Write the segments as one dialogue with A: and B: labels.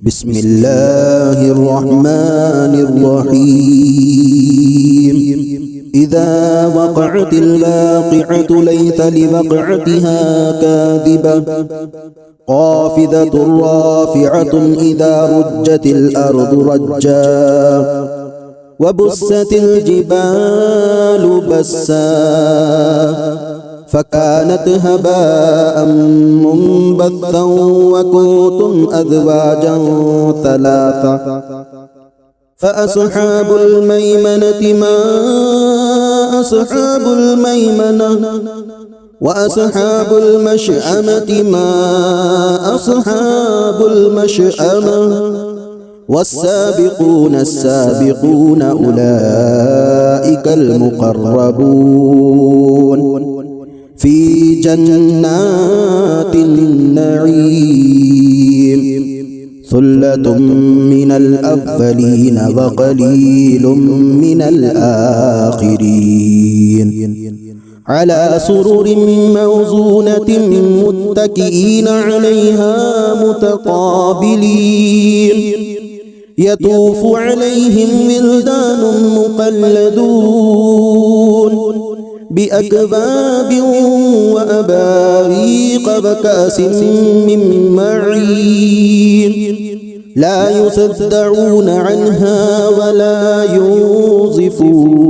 A: بسم الله الرحمن الرحيم. إذا وقعت الواقعة ليس لوقعتها كاذبة خافضة رافعة إذا رجت الأرض رجا وبست الجبال بسا فكانت هباء منبثا وكنتم أزواجا ثلاثة فأصحاب الميمنة ما أصحاب الميمنة وأصحاب المشأمة ما أصحاب المشأمة والسابقون السابقون أولئك المقربون في جنات النعيم ثلة من الأولين وقليل من الآخرين على سرر موزونة متكئين عليها متقابلين يطوف عليهم ولدان مقلدون بأكواب وأباريق وكأس من معين لا يصدعون عنها ولا ينزفون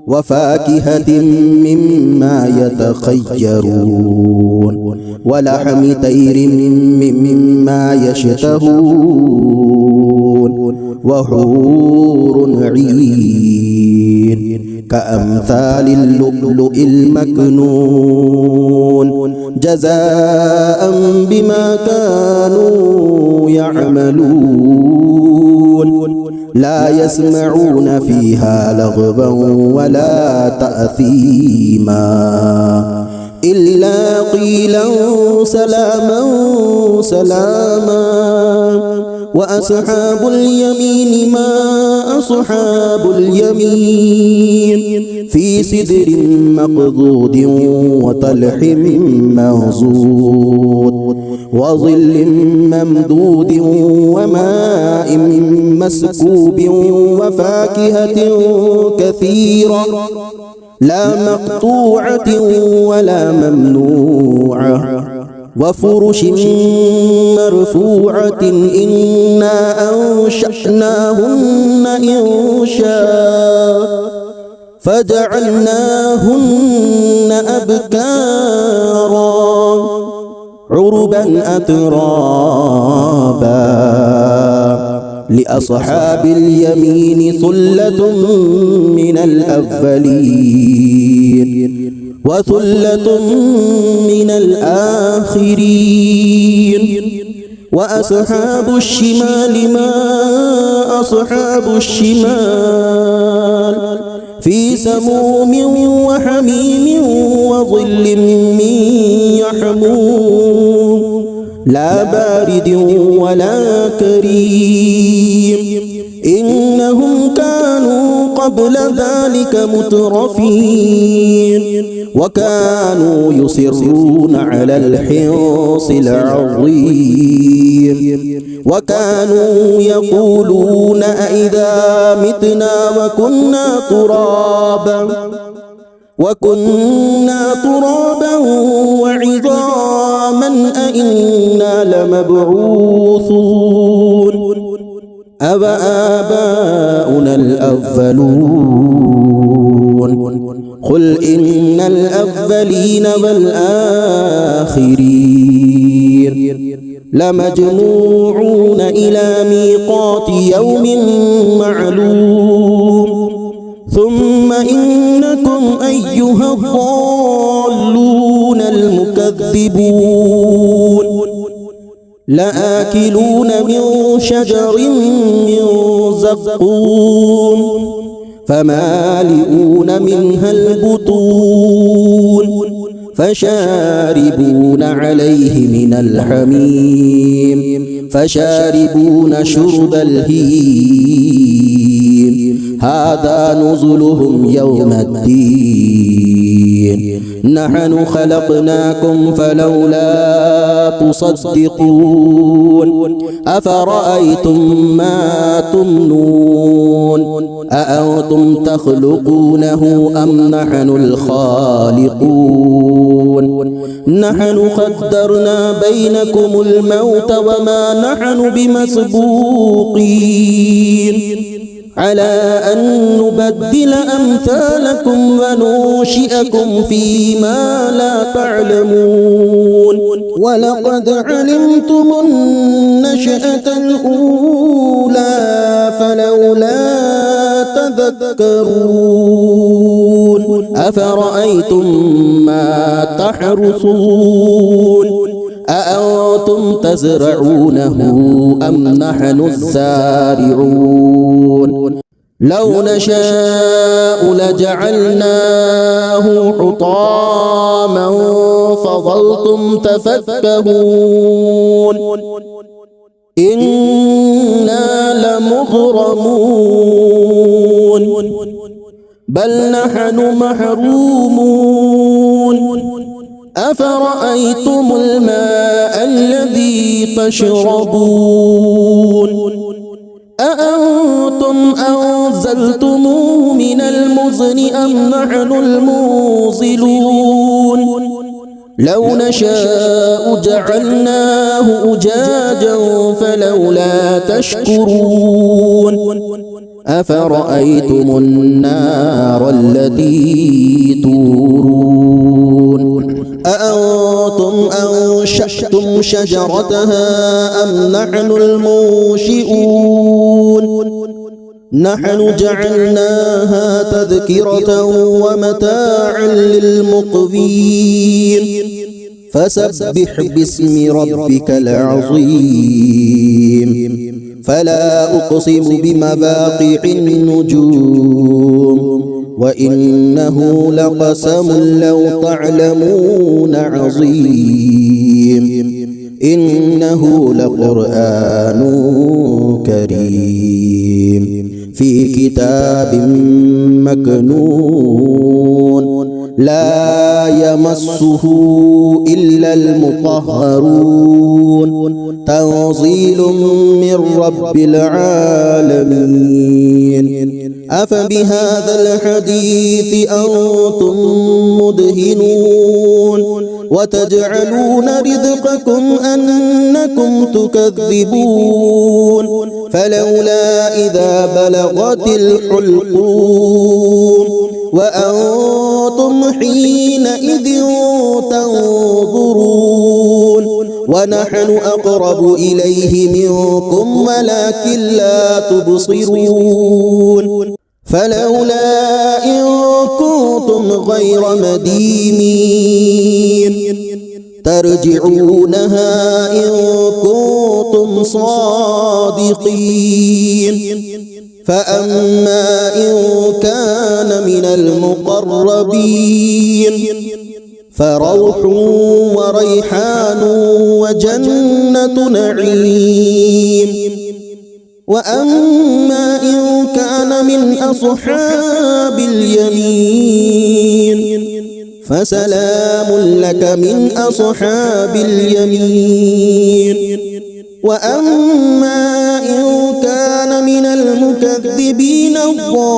A: وفاكهة مما يتخيرون ولحم طير مما يشتهون وحور عين كأمثال اللؤلؤ المكنون جزاء بما كانوا يعملون لا يسمعون فيها لغوا ولا تأثيما إلا قيلا سلاما سلاما وأصحاب اليمين ما أصحاب اليمين في سدر مقضود وطلح منضود وظل ممدود وماء مسكوب وفاكهة كثيرة لا مقطوعة ولا ممنوعة وفرش مرفوعة إنا أنشأناهن إنشاء فجعلناهن أبكارا عربا أترابا لأصحاب اليمين ثلة من الأولين وثلة من الآخرين وأصحاب الشمال ما أصحاب الشمال في سموم وحميم وظل من يحموم لا بارد ولا كريم إنهم كانوا قبل ذلك مترفين وكانوا يصرون على الحنص العظيم وكانوا يقولون أئذا متنا وكنا ترابا وعظاما أئنا لمبعوثون أوآباؤنا الأولون قل إن الأولين والآخرين لمجموعون إلى ميقات يوم معلوم ثم إنكم أيها الضالون المكذبون لآكلون من شجر من زقوم فمالئون منها البطون فشاربون عليه من الحميم فشاربون شرب الهيم هذا نزلهم يوم الدين نحن خلقناكم فلولا تصدقون أفرأيتم ما تمنون أأنتم تخلقونه أم نحن الخالقون نحن قدرنا بينكم الموت وما نحن بمسبوقين على أن نبدل أمثالكم وننشئكم فيما لا تعلمون ولقد علمتم النشأة الأولى فلولا تذكرون أفرأيتم ما تحرثون أأنتم تزرعونه أم نحن الزارعون لو نشاء لجعلناه حطاما فظلتم تفكهون إنا لمغرمون بل نحن محرومون أفرأيتم الماء الذي تشربون أأنتم أنزلتموه من المزن أم نحن المنزلون لو نشاء جعلناه أجاجا فلولا تشكرون أفرأيتم النار التي تورون أأنتم أنشأتم شجرتها أم نحن المنشئون نحن جعلناها تذكرة ومتاعا للمقوين فسبح باسم ربك العظيم فلا أقسم بمواقع النجوم وإنه لقسم لو تعلمون عظيم إنه لقرآن كريم في كتاب مكنون لا يمسه إلا المطهرون تنزيل من رب العالمين أفبهذا الحديث أنتم مدهنون وتجعلون رزقكم أنكم تكذبون فلولا إذا بلغت الحلقوم وأنتم حينئذ تنظرون ونحن أقرب إليه منكم ولكن لا تبصرون فلولا إن كنتم غير مدينين ترجعونها إن كنتم صادقين فأما إن كان من المقربين فروح وريحان وجنة نعيم وأما إن كان من أصحاب اليمين فسلام لك من أصحاب اليمين وأما إن كان من المكذبين الضالين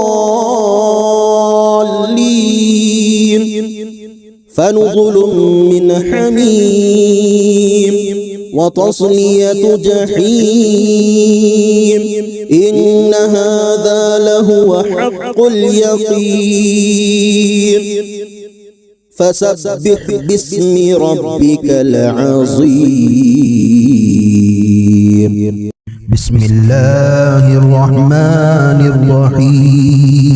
A: فنزل من حميم وتصلية جحيم إن هذا لهو حق اليقين فسبح باسم ربك العظيم
B: بسم الله الرحمن الرحيم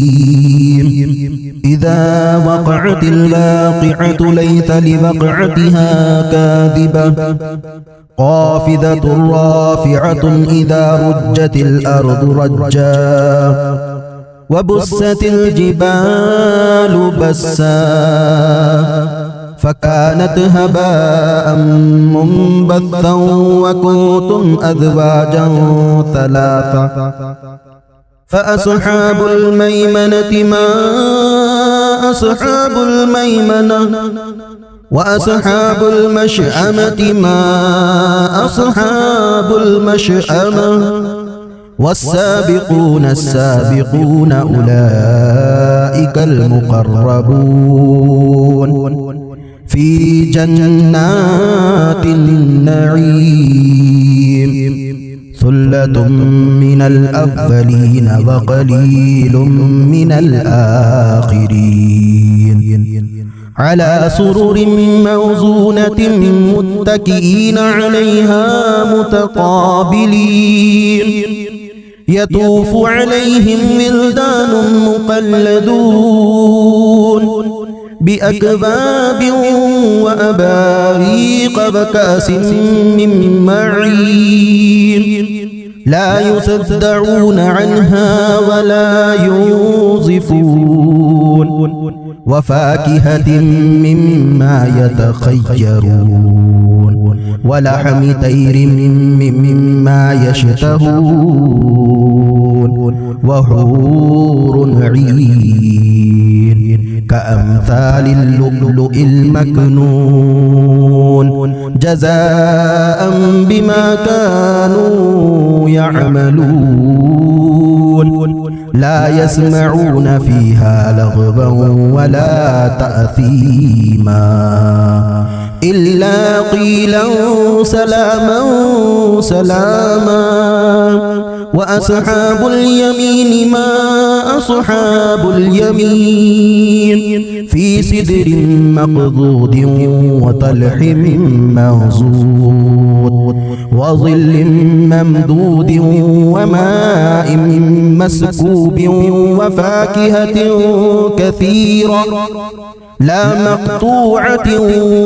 B: إذا وقعت الواقعة ليس لوقعتها كاذبة خافضة رافعة إذا رجت الأرض رجا وبست الجبال بسا فكانت هباء منبثا وكنتم أزواجا ثلاثة فأصحاب الميمنة ما أصحاب الميمنة وأصحاب المشأمة ما أصحاب المشأمة والسابقون السابقون أولئك المقربون في جنات النعيم ثلة من الأولين وقليل من الآخرين على سرر موزونة متكئين عليها متقابلين يطوف عليهم ولدان مقلدون بأكواب وأباريق وكأس من معين لا يصدعون عنها ولا ينزفون وفاكهة مما يتخيرون ولحم طير مما يشتهون وحور عين كأمثال اللؤلؤ المكنون جزاء بما كانوا يعملون لا يسمعون فيها لغوا ولا تأثيما إلا قيلا سلاما سلاما وأصحاب اليمين ما أصحاب اليمين في سدر مقضود وطلح منضود وظل ممدود وماء مسكوب وفاكهة كثيرة لا مقطوعة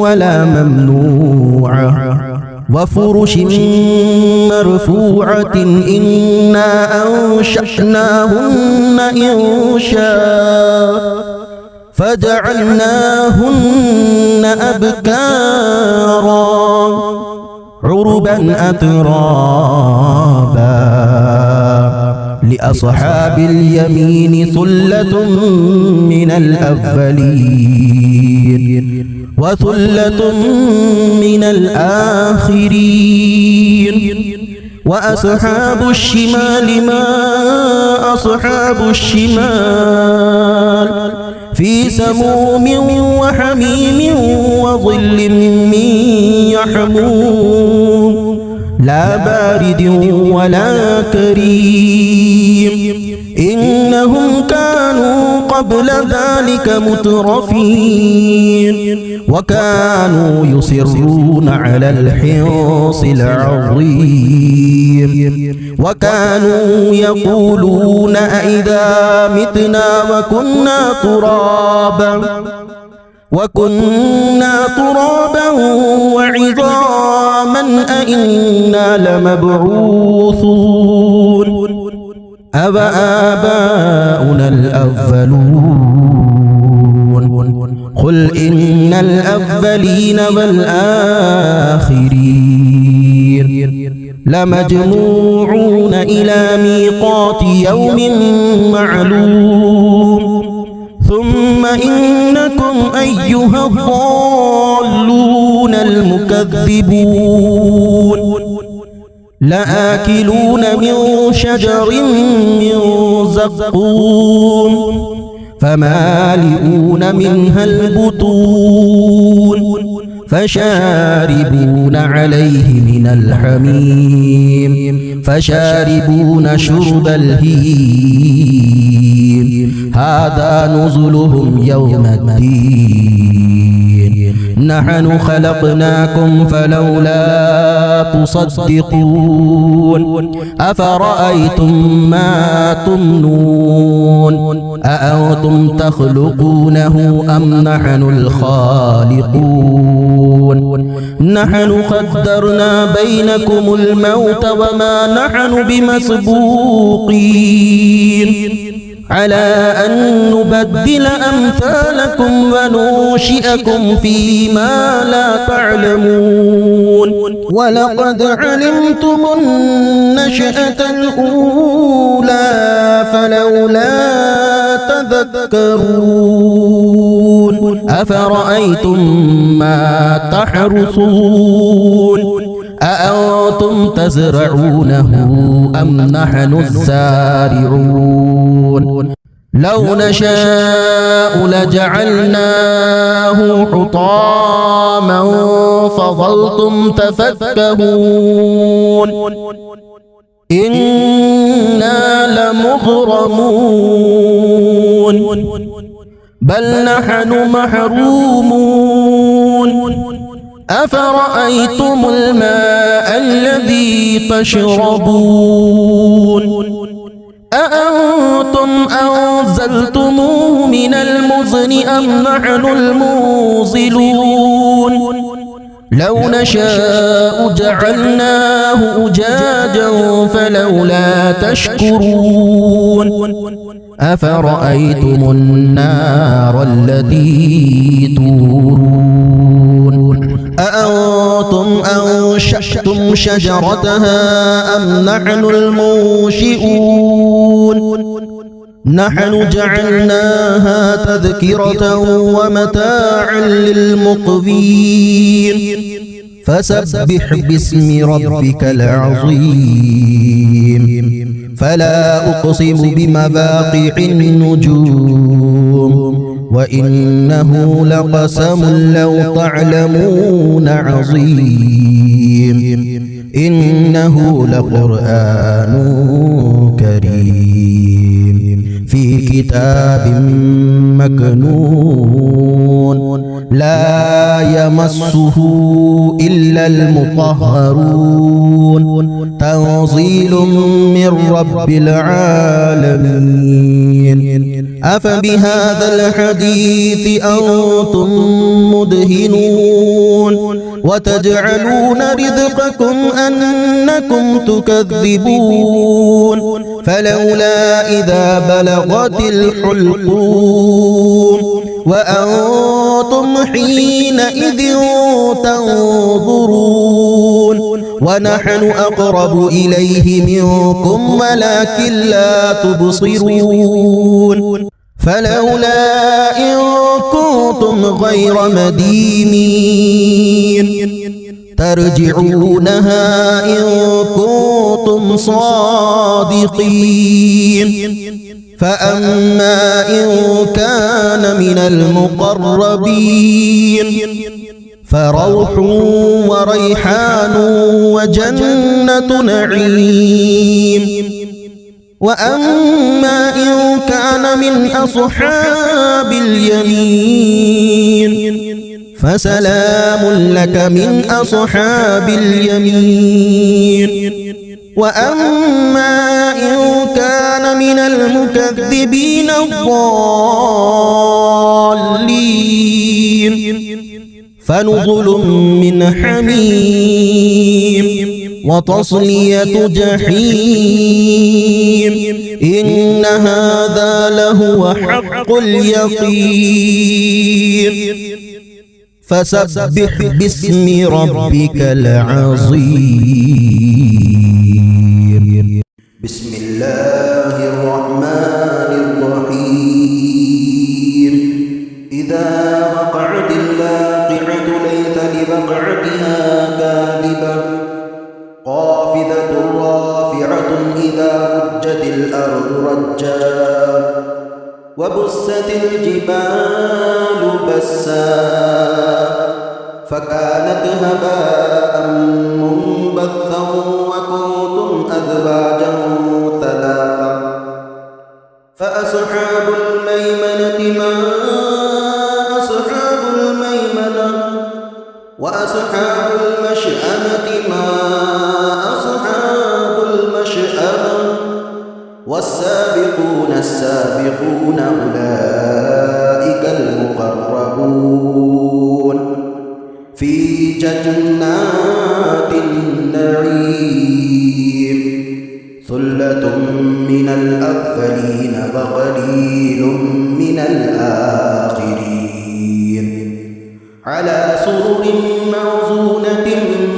B: ولا ممنوعة وفرش مرفوعة إنا أنشأناهن إنشاء فجعلناهن أبكارا عربا أترابا لأصحاب اليمين ثلة من الأولين وثلة من الآخرين وأصحاب الشمال ما أصحاب الشمال في سموم وحميم وظل من يحموم لا بارد ولا كريم إنهم كانوا قبل ذلك مترفين وكانوا يصرون على الحنص العظيم وكانوا يقولون أئذا متنا وكنا ترابا وعظاما أئنا لمبعوثون أوآباؤنا الأولون قل إن الأولين والآخرين لمجموعون إلى ميقات يوم معلوم ثم إنكم أيها الضالون المكذبون لآكلون من شجر من زقوم فمالئون منها البطون فشاربون عليه من الحميم فشاربون شرب الهيم هذا نزلهم يوم الدين نحن خلقناكم فلولا تصدقون أفرأيتم ما تمنون أأنتم تخلقونه أم نحن الخالقون نحن قدرنا بينكم الموت وما نحن بمسبوقين على أن نبدل أمثالكم وننشئكم فيما لا تعلمون ولقد علمتم النشأة الأولى فلولا تذكرون أفرأيتم ما تحرثون أأنتم تزرعونه أم نحن الزارعون لو نشاء لجعلناه حطاما فظلتم تفكهون إنا لمغرمون بل نحن محرومون أفرأيتم الماء الذي تشربون أأنتم أنزلتموه من المزن أم نحن المنزلون لو نشاء جعلناه أجاجا فلولا تشكرون أفرأيتم النار التي تورون أأنتم أنشأتم شجرتها أم نحن المنشئون نحن جعلناها تذكرة ومتاعا للمقوين فسبح باسم ربك العظيم فلا أقسم بمواقع النجوم وإنه لقسم لو تعلمون عظيم إنه لقرآن كريم في كتاب مكنون لا يمسه إلا المطهرون تنزيل من رب العالمين أفبهذا الحديث أنتم مدهنون وتجعلون رزقكم أنكم تكذبون فلولا إذا بلغت الحلقوم وأنتم حينئذ تنظرون ونحن أقرب إليه منكم ولكن لا تبصرون فلولا إن كنتم غير مدينين ترجعونها إن كنتم صادقين فأما إن كان من المقربين فروح وريحان وجنة نعيم وأما إن كان من أصحاب اليمين فسلام لك من أصحاب اليمين وأما إن كان من المكذبين الضالين فنزل من حميم وتصلية جحيم إن هذا لهو حق اليقين فسبح باسم ربك العظيم
A: بسم الله الرحمن الرحيم إذا وقعت الواقعة ليس لوقعتها كاذبة خافضة رافعة إذا رجت الأرض رجا وبست الجبال بسا فكانت هباء منبثا وكنتم أزواجا ثلاثا فأصحاب الميمنة ما أصحاب الميمنة وأصحاب المشأمة ما أصحاب المشأمة والسابقون السابقون أولئك المقربون في جنات النعيم ثلة من الأولين وقليل من الآخرين على سرر موضونة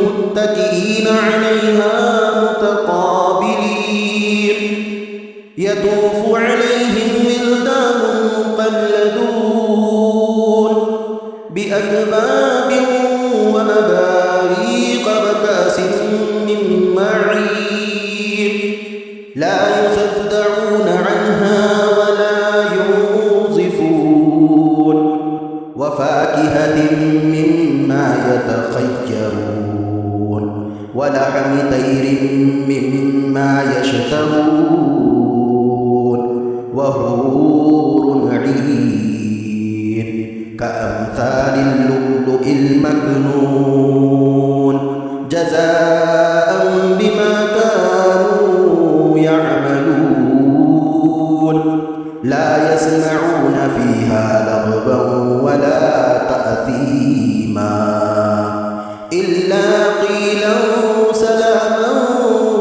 A: متكئين عليها متقابلين يطوف عليهم ولدان مخلدون
B: لا يصدعون عنها ولا ينزفون وفاكهة مما يتخيرون ولحم طير مما يشتهون وحور عين كأمثال اللؤلؤ المكنون جزاء بما كانوا يعملون لا يسمعون فيها لغوا ولا تأثيما إلا قيلا سلاما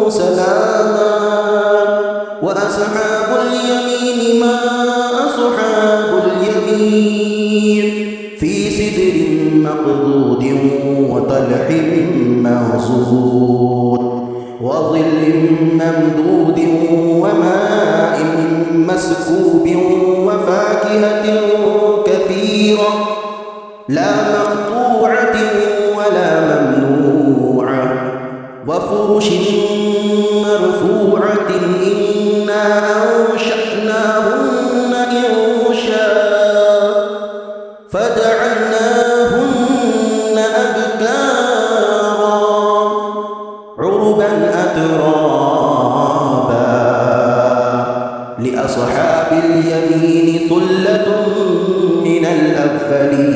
B: سلاما وأصحاب اليمين ما أصحاب اليمين في سدر مقضود وطلح منضود وظل ممدود وماء مسكوب وفاكهة كثيرة لا مقطوعة ولا ممنوعة وفرش مرفوعة إنا أنشأناهن إنشاء فجعلناهن أبكارا عربا أترابا لأصحاب اليمين ثلة من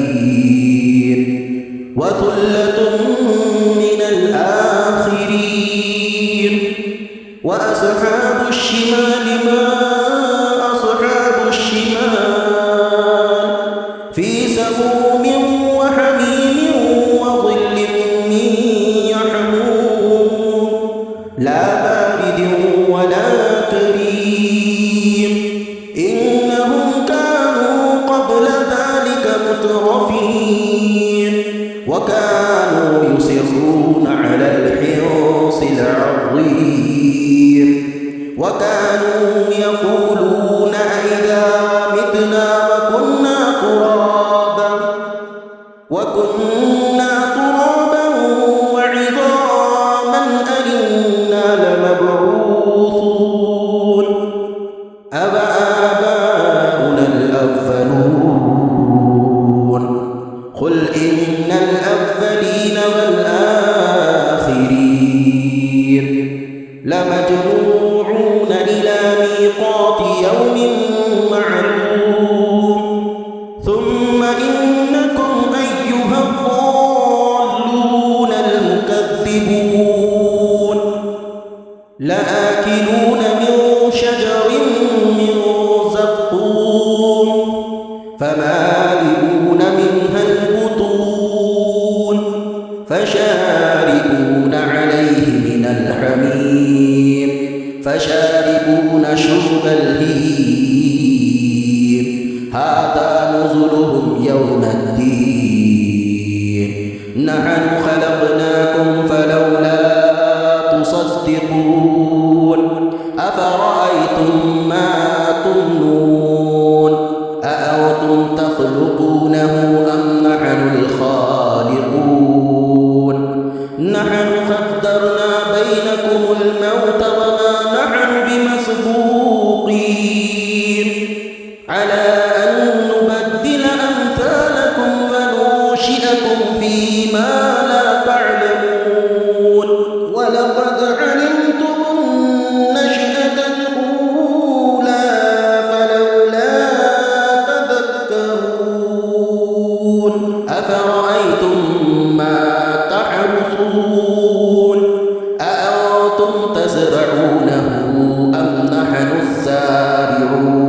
B: الأولين وثلة من الآخرين وأصحاب الشمال ما أصحاب الشمال في سموم وحميم وظل من يحموم لا بارد ولا كريم إنهم كانوا قبل ذلك مترفين وكانوا يصرون على الحرص العظيم وكانوا يقولون أئذا متنا وكنا ترابا وعظاما أئنا لمبعوثون أَوَآبَاؤُنَا الْأَوَّلُونَ قل إن الأولين والآخرين لمجموعون إلى ميقات يوم معلوم ثم إنكم أيها الضالون المكذبون لآكلون من شجر من زقوم فمالئون منها البطون فشاربون عليه من الحميم فشاربون شرب الهيم هذا نزلهم يوم الدين نحن خلقناكم فلولا تصدقون أفرأيتم ما تمنون أأنتم تخلقونه أم نحن الخالقون نحن قدرنا بينكم الموت وما نحن بمسبوقين على أن نبدل أمثالكم وننشئكم فيما لا تعلمون ولقد علمتم النشأة الأولى فلولا تذكرون أفرأيتم ما تحرثون أأنتم تزرعونه أم نحن الزارعون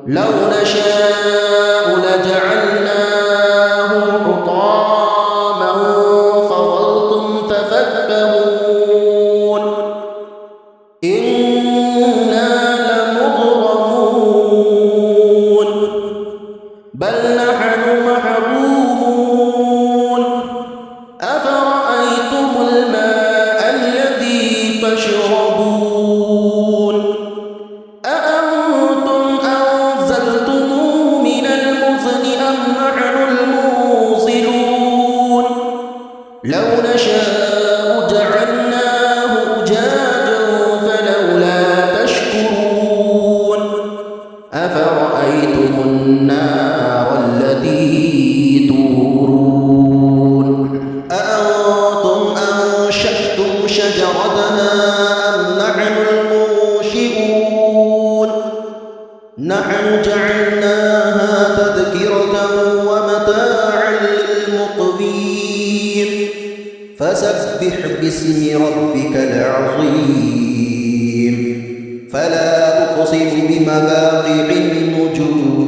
B: لو نشاء لجعلناه حطاما فظلتم تفكهون إنا لمغرمون بل نحن محرومون أفرأيتم الماء الذي تشربون أأنتم أنزلتموه من المزن أم نحن الموصلون لو نشاء جعلناه أجاجا فلولا افترأتها أم نحن المنشئون نحن جعلناها تذكرة ومتاعا للمقوين فسبح باسم ربك العظيم فلا أقسم بمواقع النجوم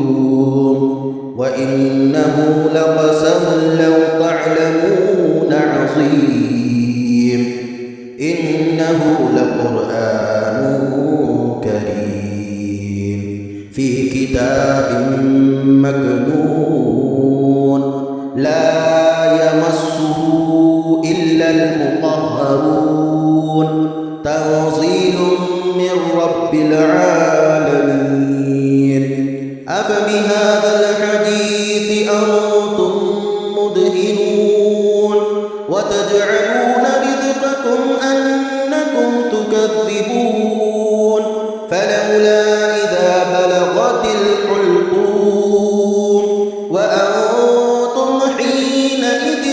B: وإنه لقسم لو تعلمون عظيم إنه لقرآن كريم في كتاب مكنون لا يمسه إلا المطهرون تنزيل من رب العالمين أفبهذا الحديث أنتم مدهنون وتجعلون رزقكم أنكم تكذبون فلولا إذا بلغت الحلقوم وأنتم حينئذ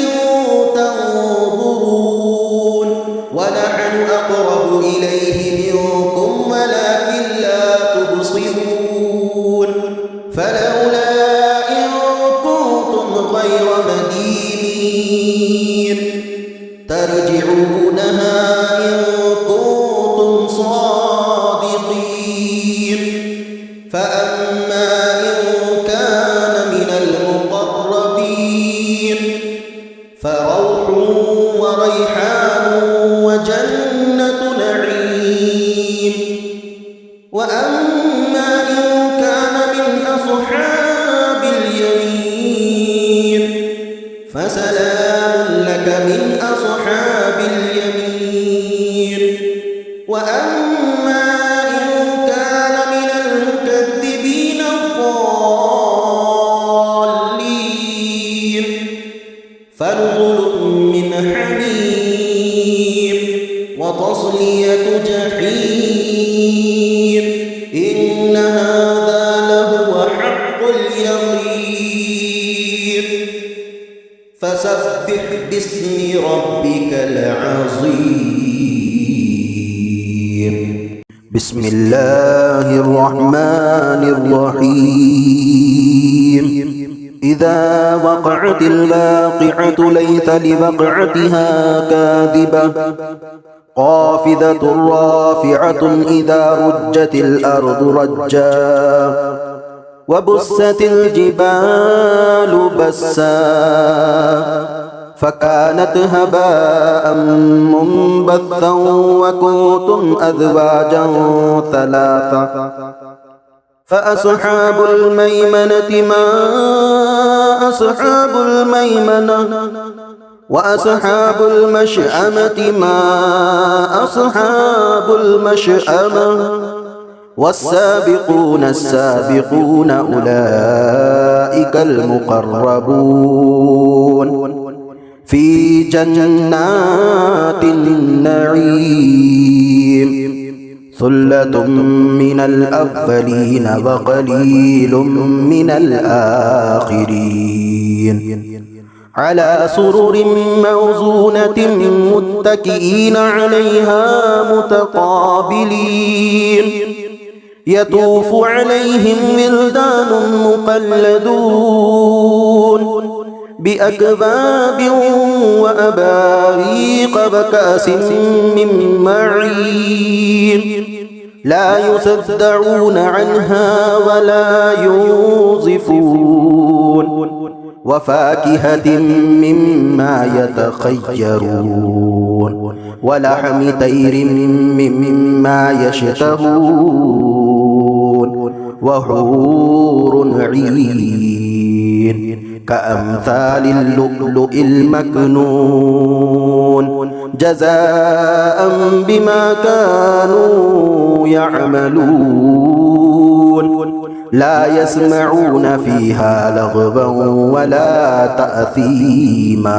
B: تنظرون ونحن أقرب إليه منكم ولكن لا تبصرون فلولا إن كنتم غير مدينين ترجعونها إن كنتم صادقين فأما إن كان من المقربين فروح وريحان وجنة نعيم وأما إن كان من أصحاب اليمين فسلام لك من أصحاب اليمين وأما إن كان من المكذبين الضالين فنزل من حميم وتصلية جحيم إن هذا لهو حق اليقين فسبح باسم ربك العظيم بسم الله الرحمن الرحيم إذا وقعت الواقعة ليس لوقعتها كاذبة خافضة رافعة إذا رجت الأرض رجا وبست الجبال بسا فكانت هباء منبثا وكنتم أزواجا ثلاثة فأصحاب الميمنة ما أصحاب الميمنة وأصحاب المشأمة ما أصحاب المشأمة والسابقون السابقون أولئك المقربون في جنات النعيم ثلة من الأولين وقليل من الآخرين على سرر موزونة متكئين عليها متقابلين يطوف عليهم ولدان مقلدون بأكواب وأباريق وكأس من معين لا يصدعون عنها ولا ينزفون وفاكهة مما يتخيرون ولحم طير مما يشتهون وحور عين كأمثال اللؤلؤ المكنون جزاء بما كانوا يعملون لا يسمعون فيها لغوا ولا تأثيما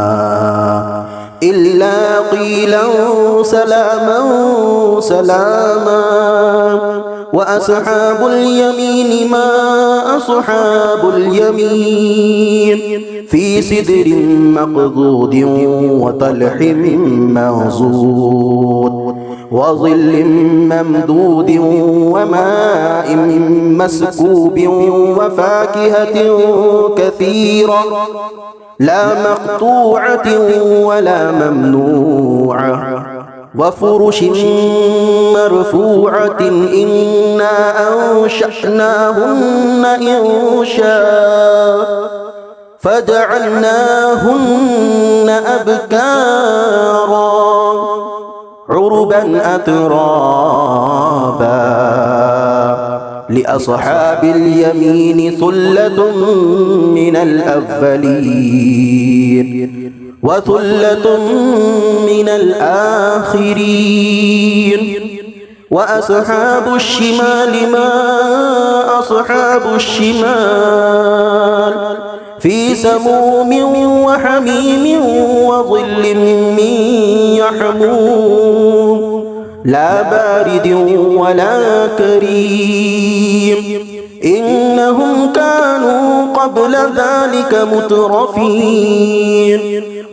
B: إلا قيلا سلاما سلاما وأصحاب اليمين ما أصحاب اليمين في سدر مقضود وطلح منضود وظل ممدود وماء مسكوب وفاكهة كثيرة لا مقطوعة ولا ممنوعة وفرش مرفوعة إنا أنشأناهن إنشاء فجعلناهن أبكارا عربا أترابا لأصحاب اليمين ثلة من الأولين وثلة من الآخرين وأصحاب الشمال ما أصحاب الشمال في سموم وحميم وظل من يحموم لا بارد ولا كريم إنهم كانوا قبل ذلك مترفين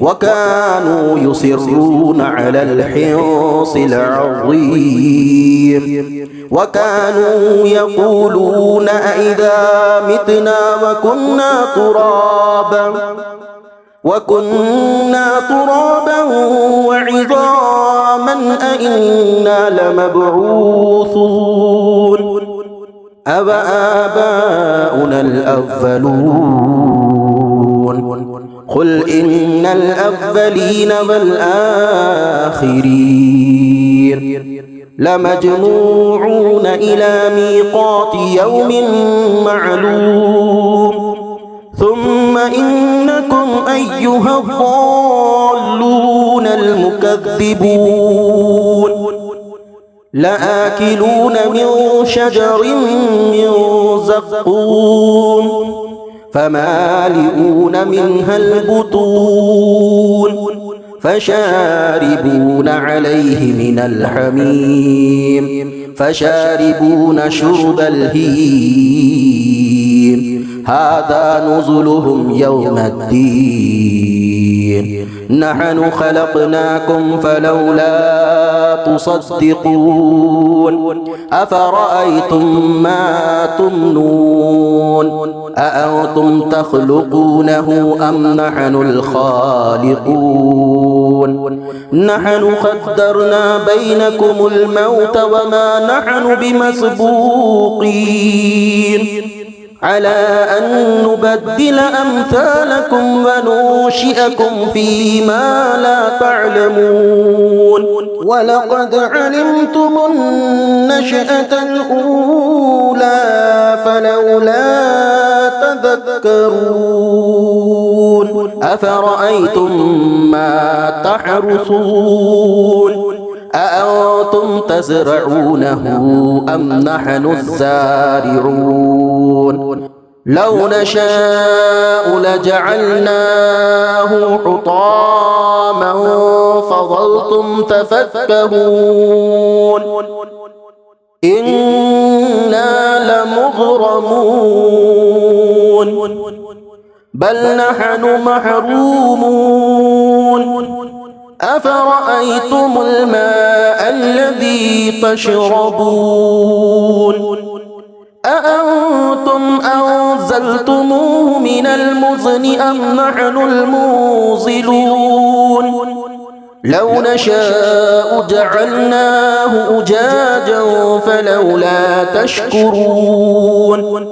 B: وكانوا يصرون على الحنص العظيم وكانوا يقولون أئذا متنا وكنا ترابا وعظاما أئنا لمبعوثون أَوَآبَاؤُنَا الْأَوَّلُونَ قُلْ إِنَّ الْأَوَّلِينَ وَالْآخِرِينَ لَمَجْمُوعُونَ إِلَى مِيقَاتِ يَوْمٍ مَّعْلُومٍ ثُمَّ إِنَّكُمْ أَيُّهَا الضَّالُّونَ الْمُكَذِّبُونَ لآكلون من شجر من زقوم فمالئون منها البطون فشاربون عليه من الحميم فشاربون شرب الهيم هذا نزلهم يوم الدين نحن خلقناكم فلولا تصدقون أفرأيتم ما تمنون أأنتم تخلقونه أم نحن الخالقون نحن قدرنا بينكم الموت وما نحن بمسبوقين على أن نبدل أمثالكم وننشئكم فيما لا تعلمون ولقد علمتم النشأة الأولى فلولا تذكرون أفرأيتم ما تحرثون أأنتم تزرعونه أم نحن الزارعون لو نشاء لجعلناه حطاما فظلتم تفكهون إنا لمغرمون بل نحن محرومون أفرأيتم الماء الذي تشربون أأنتم أنزلتموه من المزن أم نحن المنزلون لو نشاء جعلناه أجاجا فلولا تشكرون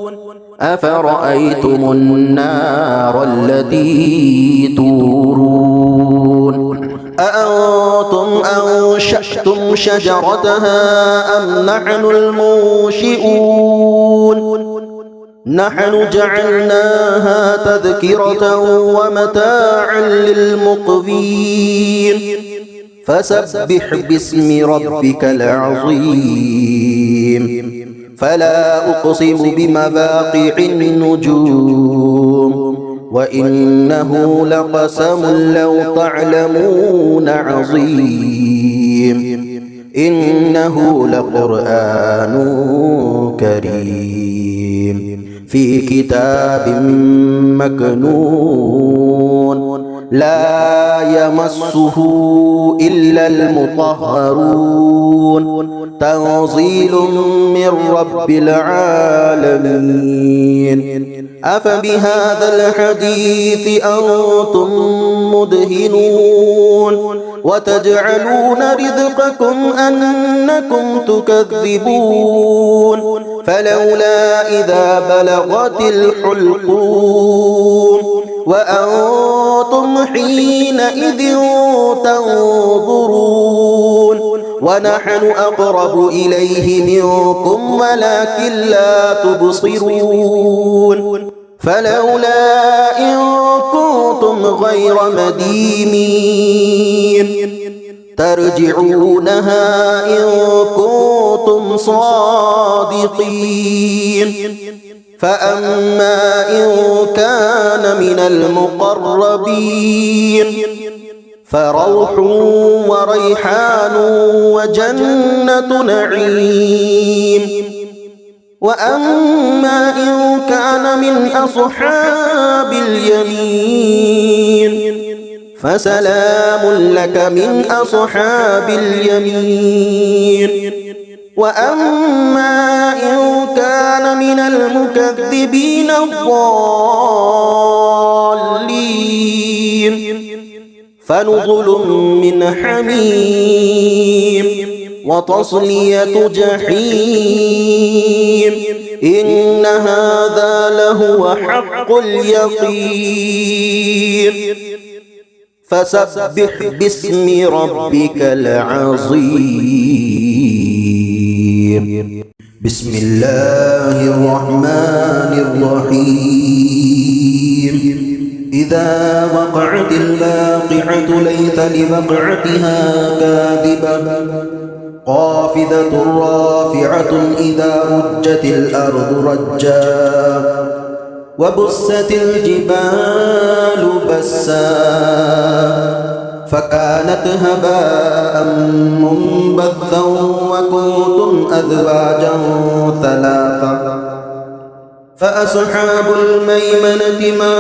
B: أفرأيتم النار التي تورون أأنتم أنشأتم شجرتها أم نحن المنشئون نحن جعلناها تذكرة ومتاعا للمقوين فسبح باسم ربك العظيم فلا أقسم بمواقع النجوم وإنه لقسم لو تعلمون عظيم إنه لقرآن كريم في كتاب مكنون لا يمسه إلا المطهرون تنزيل من رب العالمين أفبهذا الحديث أنتم مدهنون وتجعلون رزقكم أنكم تكذبون فلولا إذا بلغت الحلقوم وأنتم حينئذ تنظرون ونحن أقرب إليه منكم ولكن لا تبصرون فلولا إن كنتم غير مدينين ترجعونها إن كنتم صادقين فأما إن كان من المقربين فروح وريحان وجنة نعيم وأما إن كان من أصحاب اليمين فسلام لك من أصحاب اليمين وأما إن كان من المكذبين الضالين فنزل من حميم وتصلية جحيم إن هذا لهو حق اليقين فسبح باسم ربك العظيم بسم الله الرحمن الرحيم إذا وقعت الواقعة ليس لوقعتها كاذبة خافضة رافعة إذا رجت الأرض رجا وبست الجبال بسا فكانت هباء منبثا وكنتم أزواجا ثلاثة فأصحاب الميمنة ما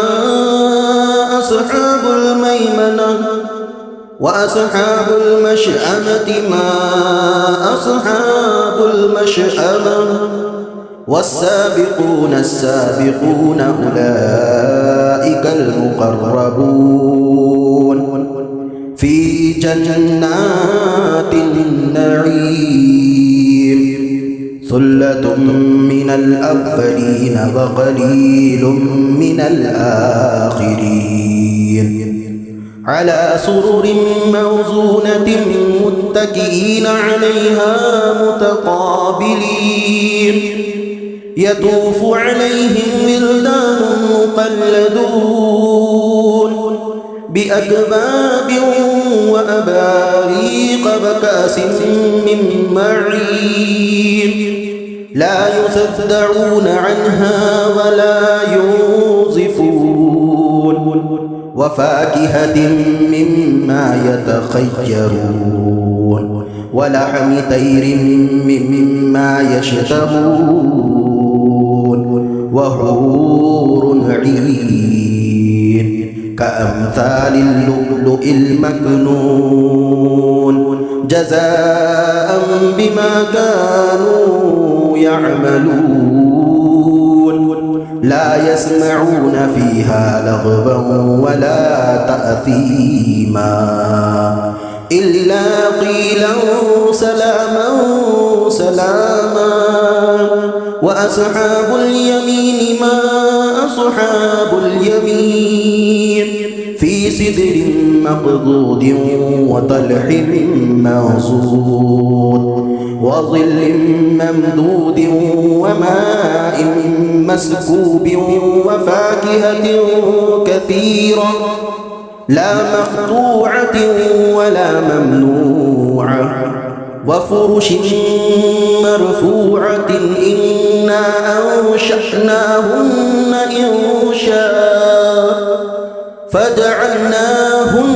B: أصحاب الميمنة وأصحاب المشأمة ما أصحاب المشأمة والسابقون السابقون أولئك المقربون في جنات النعيم ثلة من الأولين وقليل من الآخرين على سرر موزونة متكئين عليها متقابلين يطوف عليهم ولدان مخلدون بأكواب وأباريق وكأس من معين لا يصدعون عنها ولا ينزفون وفاكهة مما يتخيرون ولحم طير مما يشتهون وحور عين كأمثال اللؤلؤ المكنون جزاء بما كانوا يعملون لا يسمعون فيها لغوا ولا تأثيما إلا قيلا سلاما سلاما وأصحاب اليمين ما أصحاب اليمين في سدر مقضود وطلح منضود وظل ممدود وماء مسكوب وفاكهة كثيرة لا مقطوعة ولا ممنوعة وفرش مرفوعة إنا أنشأناهن إنشاء فجعلناهن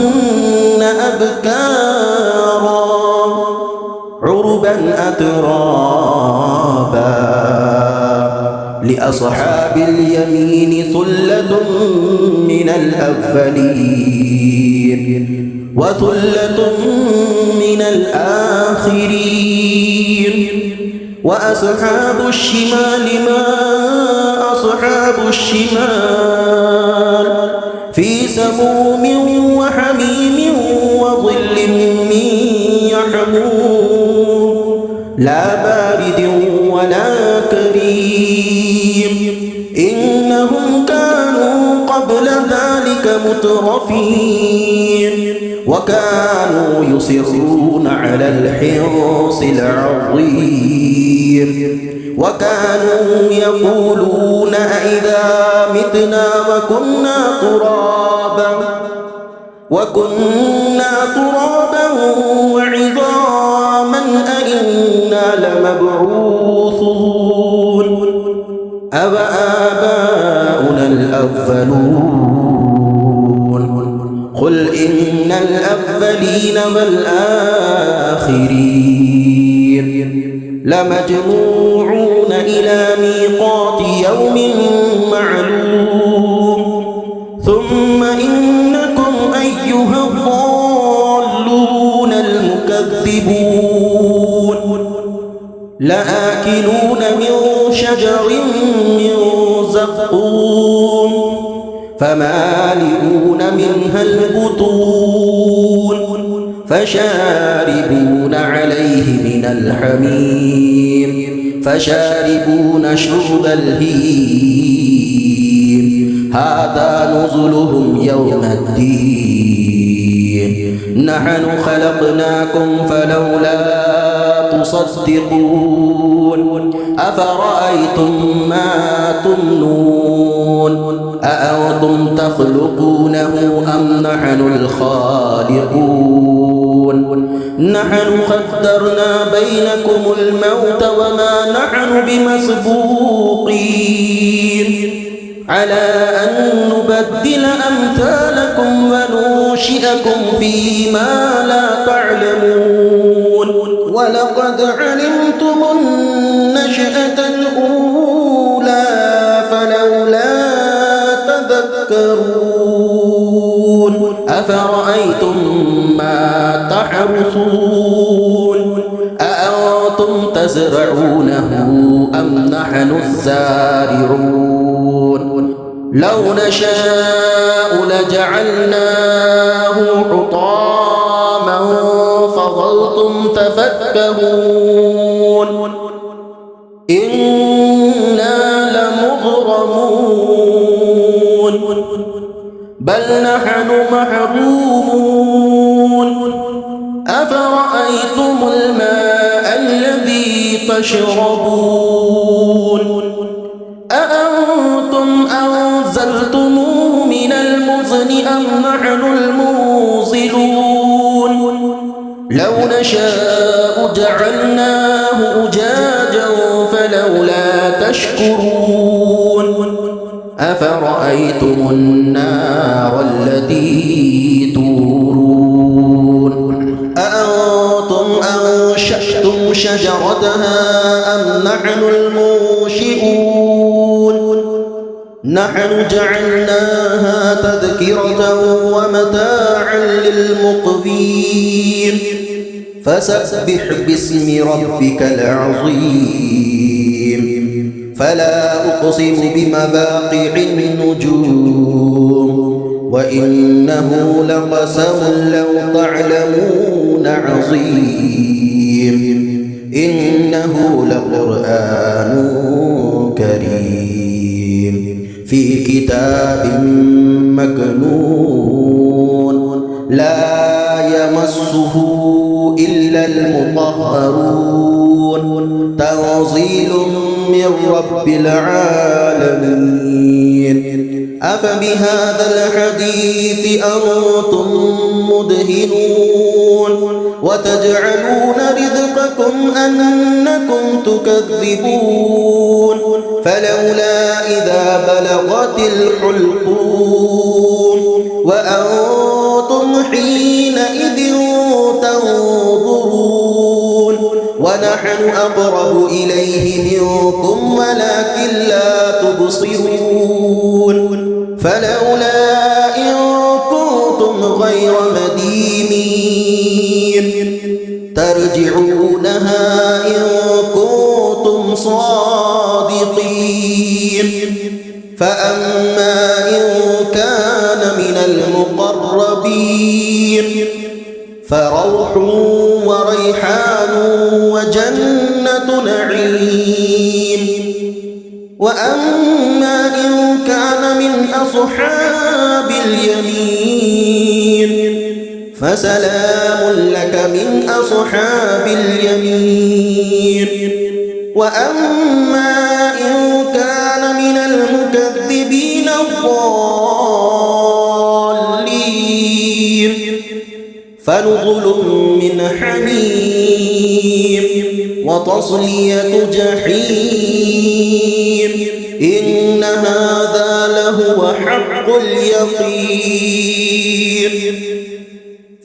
B: أبكارا عربا أترابا لأصحاب اليمين ثلة من الأولين وثلة من الآخرين وأصحاب الشمال ما أصحاب الشمال في سموم وحميم وظل من يحموم لا بارد ولا كريم إنهم كانوا قبل ذلك مترفين وكانوا يصرون على الحنص العظيم وكانوا يقولون أئذا متنا وكنا ترابا وعظاما أئنا لمبعوثون أوآباؤنا الأولون قل إن الأولين والآخرين لمجموعون إلى ميقات يوم معلوم ثم إنكم أيها الضالون المكذبون لآكلون من شجر من زقوم فمالئون منها البطون فشاربون عليه من الحميم فشاربون شرب الهيم هذا نزلهم يوم الدين نحن خلقناكم فلولا تصدقون أفرأيتم ما تمنون أأنتم تخلقونه أم نحن الخالقون نحن قدرنا بينكم الموت وما نحن بمسبوقين على أن نبدل أمثالكم وننشئكم فيما لا تعلمون ولقد علمتم النشأة الأولى فلولا تذكرون أفرأيتم ما تحرثون أأنتم تزرعونه أم نحن الزارعون لو نشاء لجعلناه حطاما فظلتم تفكهون إنا لمغرمون بل نحن محرومون أفرأيتم الماء الذي تشربون أأنتم أنزلتموه من المزن أم نحن المنزلون لو نشاء جعلناه أجاجا فلولا تشكرون أفرأيتم النار التي تورون أأنتم أنشأتم شجرتها أم نحن المنشئون نحن جعلناها تذكرة ومتاعا للمقوين فسبح باسم ربك العظيم فلا أقسم بمواقع النجوم وإنه لقسم لو تعلمون عظيم إنه لقرآن كريم في كتاب مكنون لا يمسه إلا المطهرون تنزيل من رب العالمين أفبهذا الحديث أنتم مدهنون وتجعلون رزقكم أنكم تكذبون فلولا إذا بلغت الحلقوم وأنتم حينئذ تنظرون
A: ونحن أقرب إليه منكم ولكن لا تبصرون فلولا إن كنتم غير مدينين ترجعونها إن كنتم صادقين فأما إن كان من المقربين فروح وريحان وجنة نعيم وأما إن كان من أصحاب اليمين فسلام لك من أصحاب اليمين وأما إن كان من المكذبين الضالين فنزل من حميم وتصلية جحيم إن هذا لهو حق اليقين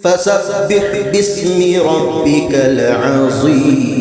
A: فسبح باسم ربك العظيم.